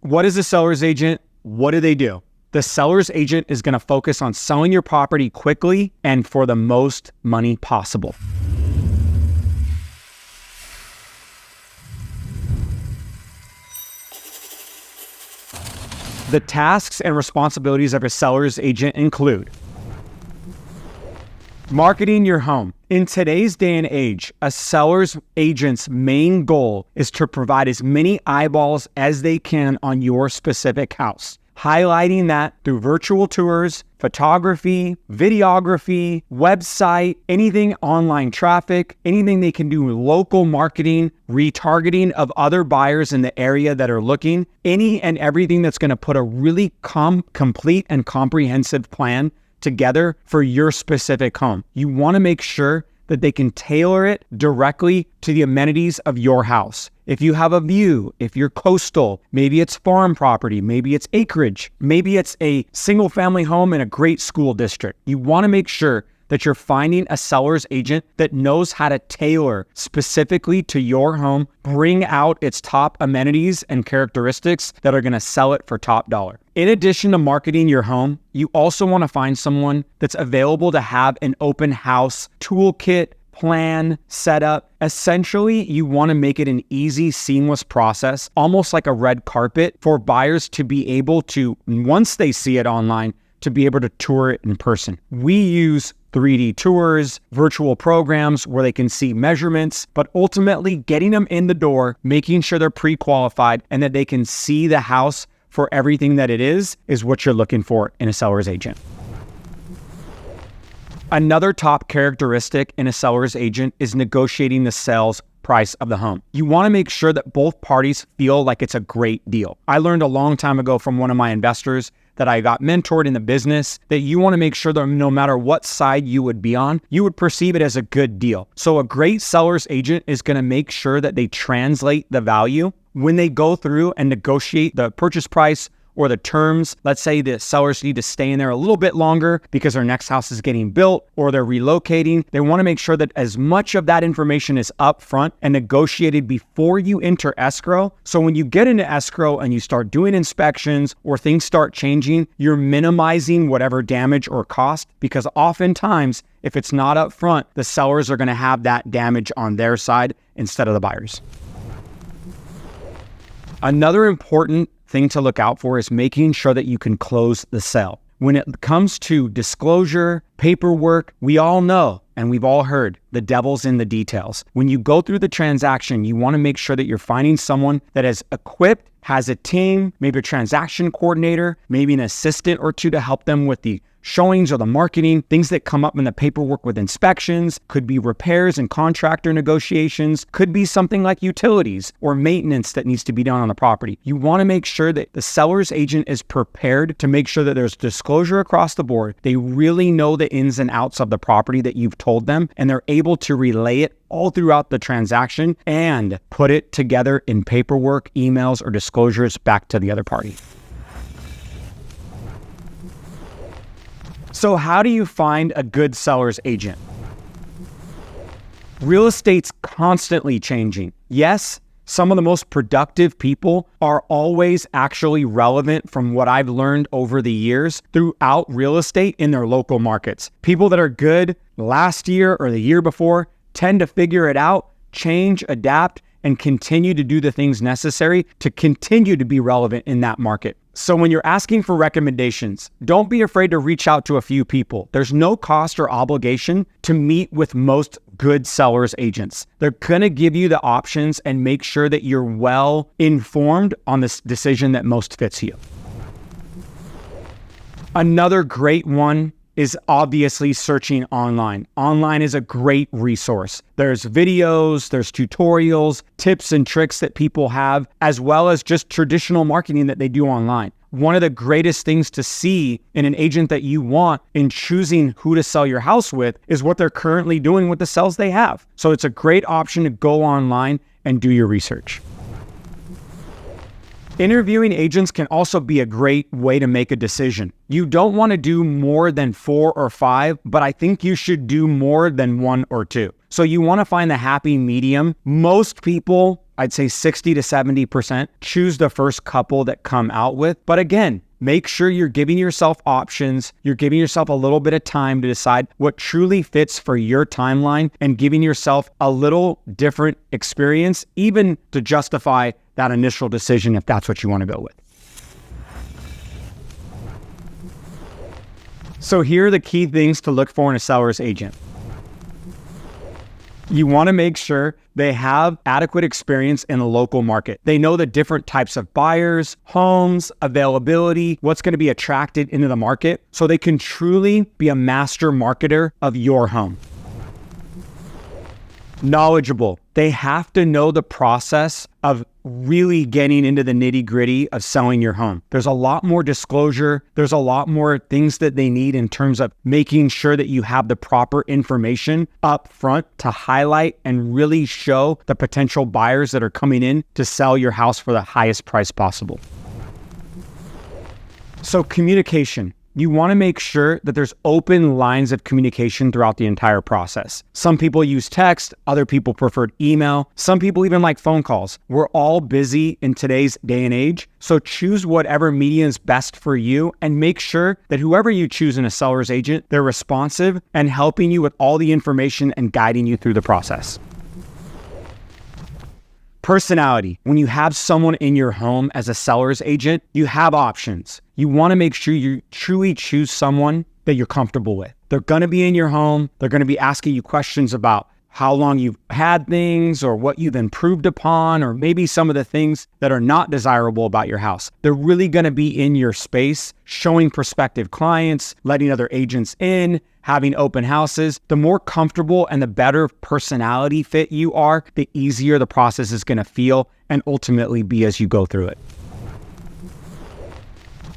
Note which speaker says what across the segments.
Speaker 1: What is a seller's agent? What do they do? The seller's agent is going to focus on selling your property quickly and for the most money possible. The tasks and responsibilities of a seller's agent include marketing your home. In today's day and age, a seller's agent's main goal is to provide as many eyeballs as they can on your specific house, highlighting that through virtual tours, photography, videography, website, anything online traffic, anything they can do with local marketing, retargeting of other buyers in the area that are looking, any and everything that's going to put a really complete and comprehensive plan together for your specific home. You want to make sure that they can tailor it directly to the amenities of your house. If you have a view, if you're coastal, maybe it's farm property, maybe it's acreage, maybe it's a single family home in a great school district. You want to make sure that you're finding a seller's agent that knows how to tailor specifically to your home, bring out its top amenities and characteristics that are going to sell it for top dollar. In addition to marketing your home, you also want to find someone that's available to have an open house toolkit, plan, setup. Essentially, you want to make it an easy, seamless process, almost like a red carpet for buyers to be able to, once they see it online, to be able to tour it in person. We use 3D tours, virtual programs where they can see measurements, but ultimately getting them in the door, making sure they're pre-qualified and that they can see the house for everything that it is what you're looking for in a seller's agent. Another top characteristic in a seller's agent is negotiating the sales price of the home. You want to make sure that both parties feel like it's a great deal. I learned a long time ago from one of my investors that I got mentored in the business that you want to make sure that no matter what side you would be on, you would perceive it as a good deal. So a great seller's agent is going to make sure that they translate the value when they go through and negotiate the purchase price or the terms. Let's say the sellers need to stay in there a little bit longer because their next house is getting built or they're relocating. They want to make sure that as much of that information is up front and negotiated before you enter escrow. So when you get into escrow and you start doing inspections or things start changing, you're minimizing whatever damage or cost, because oftentimes if it's not up front, the sellers are going to have that damage on their side instead of the buyers. Another important thing to look out for is making sure that you can close the sale. When it comes to disclosure, paperwork, we all know and we've all heard the devil's in the details. When you go through the transaction, you want to make sure that you're finding someone that is equipped, has a team, maybe a transaction coordinator, maybe an assistant or two to help them with the showings or the marketing, things that come up in the paperwork with inspections, could be repairs and contractor negotiations, could be something like utilities or maintenance that needs to be done on the property. You want to make sure that the seller's agent is prepared to make sure that there's disclosure across the board. They really know the ins and outs of the property that you've told them, and they're able to relay it all throughout the transaction and put it together in paperwork, emails, or disclosures back to the other party. So how do you find a good seller's agent? Real estate's constantly changing. Yes, some of the most productive people are always actually relevant from what I've learned over the years throughout real estate in their local markets. People that are good last year or the year before tend to figure it out, change, adapt, and continue to do the things necessary to continue to be relevant in that market. So when you're asking for recommendations, don't be afraid to reach out to a few people. There's no cost or obligation to meet with most good sellers agents. They're going to give you the options and make sure that you're well informed on this decision that most fits you. Another great one is obviously searching online. Online is a great resource. There's videos, there's tutorials, tips and tricks that people have, as well as just traditional marketing that they do online. One of the greatest things to see in an agent that you want in choosing who to sell your house with is what they're currently doing with the sales they have. So it's a great option to go online and do your research. Interviewing agents can also be a great way to make a decision. You don't want to do more than 4 or 5, but I think you should do more than 1 or 2. So you want to find the happy medium. Most people, I'd say 60 to 70%. Choose the first couple that come out with. But again, make sure you're giving yourself options. You're giving yourself a little bit of time to decide what truly fits for your timeline and giving yourself a little different experience, even to justify that initial decision if that's what you want to go with. So here are the key things to look for in a seller's agent. You want to make sure they have adequate experience in the local market. They know the different types of buyers, homes, availability, what's going to be attracted into the market, so they can truly be a master marketer of your home. Knowledgeable. They have to know the process of really getting into the nitty-gritty of selling your home. There's a lot more disclosure. There's a lot more things that they need in terms of making sure that you have the proper information up front to highlight and really show the potential buyers that are coming in to sell your house for the highest price possible. So communication. You want to make sure that there's open lines of communication throughout the entire process. Some people use text, other people prefer email, some people even like phone calls. We're all busy in today's day and age, so choose whatever medium is best for you and make sure that whoever you choose in a seller's agent, they're responsive and helping you with all the information and guiding you through the process. Personality. When you have someone in your home as a seller's agent, you have options. You want to make sure you truly choose someone that you're comfortable with. They're going to be in your home. They're going to be asking you questions about how long you've had things or what you've improved upon, or maybe some of the things that are not desirable about your house. They're really going to be in your space, showing prospective clients, letting other agents in, having open houses. The more comfortable and the better personality fit you are, the easier the process is going to feel and ultimately be as you go through it.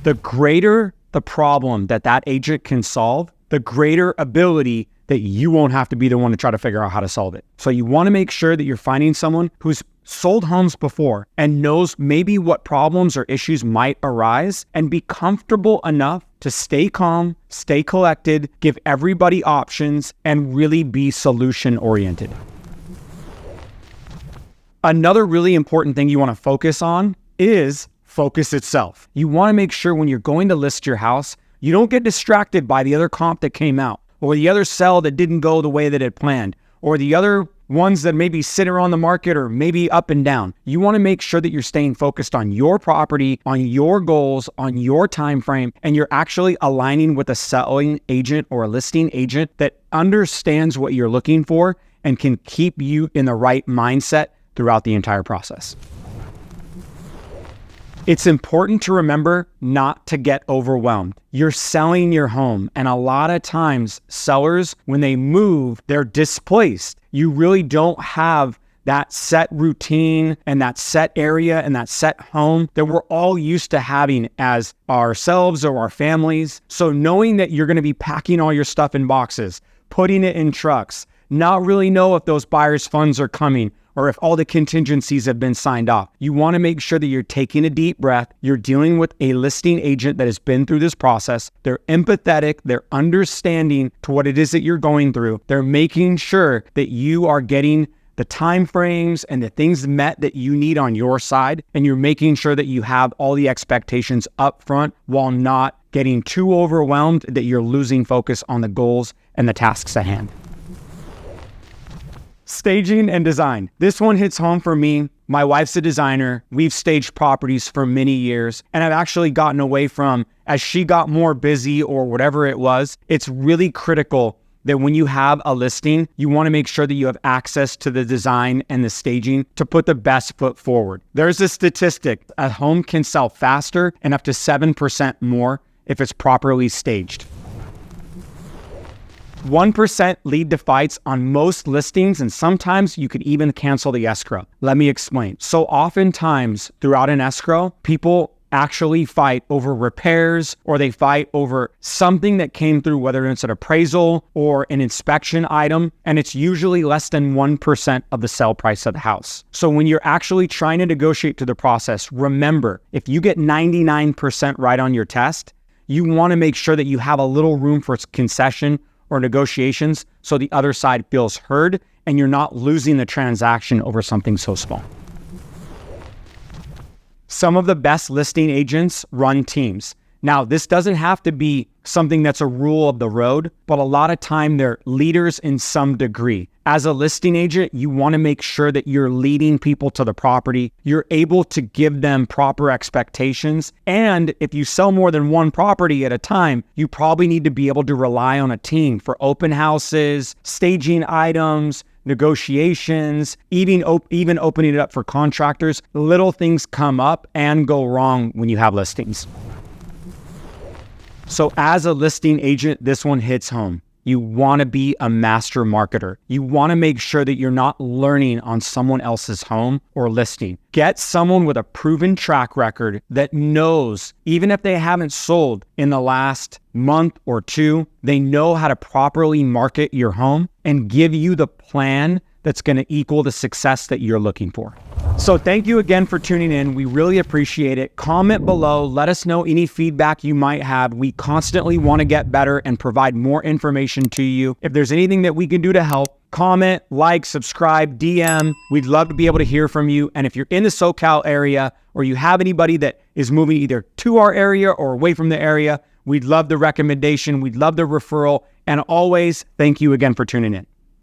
Speaker 1: The greater the problem that agent can solve, the greater ability that you won't have to be the one to try to figure out how to solve it. So you want to make sure that you're finding someone who's sold homes before and knows maybe what problems or issues might arise, and be comfortable enough to stay calm, stay collected, give everybody options, and really be solution oriented. Another really important thing you want to focus on is focus itself. You want to make sure when you're going to list your house, you don't get distracted by the other comp that came out, or the other sell that didn't go the way that it planned, or the other ones that maybe sit around the market or maybe up and down. You want to make sure that you're staying focused on your property, on your goals, on your time frame, and you're actually aligning with a selling agent or a listing agent that understands what you're looking for and can keep you in the right mindset throughout the entire process. It's important to remember not to get overwhelmed. You're selling your home, and a lot of times sellers, when they move, they're displaced. You really don't have that set routine and that set area and that set home that we're all used to having as ourselves or our families. So knowing that you're going to be packing all your stuff in boxes, putting it in trucks, not really know if those buyers' funds are coming, or if all the contingencies have been signed off. You want to make sure that you're taking a deep breath. You're dealing with a listing agent that has been through this process. They're empathetic. They're understanding to what it is that you're going through. They're making sure that you are getting the time frames and the things met that you need on your side. And you're making sure that you have all the expectations up front while not getting too overwhelmed that you're losing focus on the goals and the tasks at hand. Staging and design. This one hits home for me. My wife's a designer. We've staged properties for many years, and I've actually gotten away from, as she got more busy or whatever it was, it's really critical that when you have a listing, you want to make sure that you have access to the design and the staging to put the best foot forward. There's a statistic: a home can sell faster and up to 7% more if it's properly staged. 1% lead to fights on most listings, and sometimes you could even cancel the escrow. Let me explain. So oftentimes throughout an escrow, people actually fight over repairs, or they fight over something that came through, whether it's an appraisal or an inspection item, and it's usually less than 1% of the sale price of the house. So when you're actually trying to negotiate through the process, remember, if you get 99% right on your test, you want to make sure that you have a little room for concession or negotiations so the other side feels heard and you're not losing the transaction over something so small. Some of the best listing agents run teams. Now, this doesn't have to be something that's a rule of the road, but a lot of time they're leaders in some degree. As a listing agent, you want to make sure that you're leading people to the property. You're able to give them proper expectations. And if you sell more than one property at a time, you probably need to be able to rely on a team for open houses, staging items, negotiations, even opening it up for contractors. Little things come up and go wrong when you have listings. So as a listing agent, this one hits home. You want to be a master marketer. You want to make sure that you're not learning on someone else's home or listing. Get someone with a proven track record that knows, even if they haven't sold in the last month or two, they know how to properly market your home and give you the plan that's going to equal the success that you're looking for. So thank you again for tuning in. We really appreciate it. Comment below. Let us know any feedback you might have. We constantly want to get better and provide more information to you. If there's anything that we can do to help, comment, like, subscribe, DM. We'd love to be able to hear from you. And if you're in the SoCal area or you have anybody that is moving either to our area or away from the area, we'd love the recommendation. We'd love the referral. And always, thank you again for tuning in.